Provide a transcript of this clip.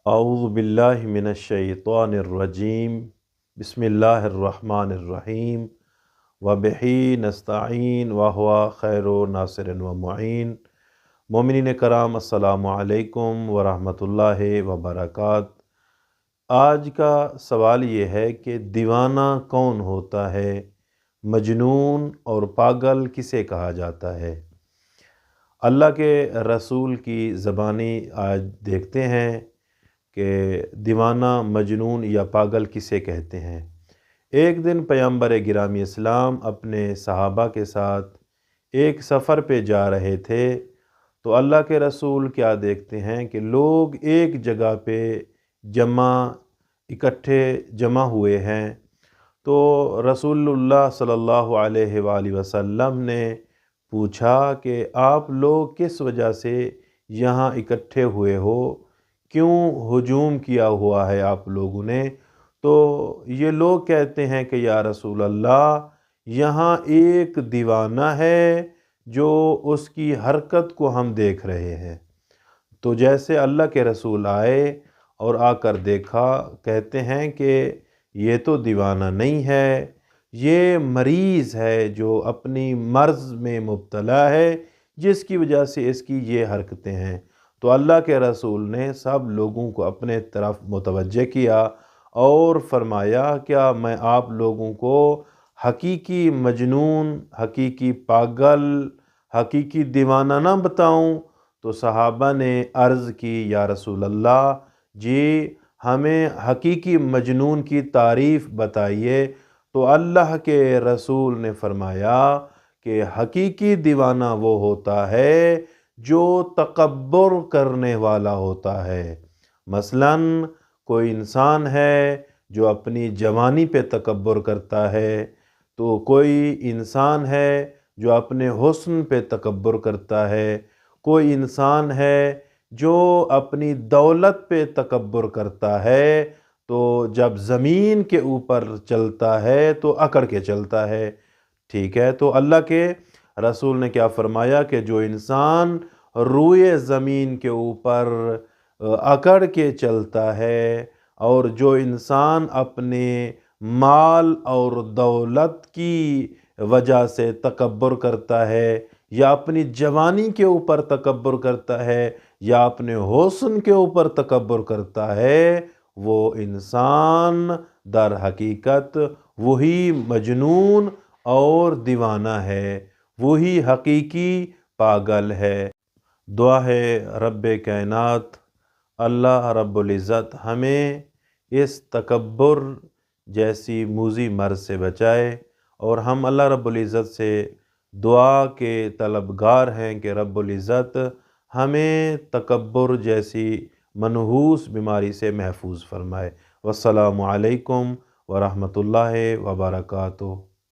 اعوذ باللہ من الشیطان الرجیم بسم اللہ الرحمن الرحیم وبہ نستعین وہو خیر ناصر و معین۔ مومنین کرام، السلام علیکم ورحمۃ اللہ وبرکاتہ۔ آج کا سوال یہ ہے کہ دیوانہ کون ہوتا ہے، مجنون اور پاگل کسے کہا جاتا ہے؟ اللہ کے رسول کی زبانی آج دیکھتے ہیں کہ دیوانہ، مجنون یا پاگل کسے کہتے ہیں۔ ایک دن پیغمبر گرامی اسلام اپنے صحابہ کے ساتھ ایک سفر پہ جا رہے تھے تو اللہ کے رسول کیا دیکھتے ہیں کہ لوگ ایک جگہ پہ اکٹھے جمع ہوئے ہیں۔ تو رسول اللہ صلی اللہ علیہ وآلہ وسلم نے پوچھا کہ آپ لوگ کس وجہ سے یہاں اکٹھے ہوئے ہو، کیوں ہجوم کیا ہوا ہے آپ لوگوں نے؟ تو یہ لوگ کہتے ہیں کہ یا رسول اللہ، یہاں ایک دیوانہ ہے جو اس کی حرکت کو ہم دیکھ رہے ہیں۔ تو جیسے اللہ کے رسول آئے اور آ کر دیکھا، کہتے ہیں کہ یہ تو دیوانہ نہیں ہے، یہ مریض ہے جو اپنی مرض میں مبتلا ہے، جس کی وجہ سے اس کی یہ حرکتیں ہیں۔ تو اللہ کے رسول نے سب لوگوں کو اپنے طرف متوجہ کیا اور فرمایا، کیا میں آپ لوگوں کو حقیقی مجنون، حقیقی پاگل، حقیقی دیوانہ نہ بتاؤں؟ تو صحابہ نے عرض کی، یا رسول اللہ جی، ہمیں حقیقی مجنون کی تعریف بتائیے۔ تو اللہ کے رسول نے فرمایا کہ حقیقی دیوانہ وہ ہوتا ہے جو تکبر کرنے والا ہوتا ہے۔ مثلاً کوئی انسان ہے جو اپنی جوانی پہ تکبر کرتا ہے، تو کوئی انسان ہے جو اپنے حسن پہ تکبر کرتا ہے، کوئی انسان ہے جو اپنی دولت پہ تکبر کرتا ہے، تو جب زمین کے اوپر چلتا ہے تو اکڑ کے چلتا ہے۔ ٹھیک ہے، تو اللہ کے رسول نے کیا فرمایا کہ جو انسان روئے زمین کے اوپر اکڑ کے چلتا ہے، اور جو انسان اپنے مال اور دولت کی وجہ سے تکبر کرتا ہے، یا اپنی جوانی کے اوپر تکبر کرتا ہے، یا اپنے حسن کے اوپر تکبر کرتا ہے، وہ انسان در حقیقت وہی مجنون اور دیوانہ ہے، وہی حقیقی پاگل ہے۔ دعا ہے رب کائنات اللہ رب العزت ہمیں اس تکبر جیسی موذی مرض سے بچائے، اور ہم اللہ رب العزت سے دعا کے طلبگار ہیں کہ رب العزت ہمیں تکبر جیسی منحوس بیماری سے محفوظ فرمائے۔ والسلام علیکم ورحمۃ اللہ وبرکاتہ۔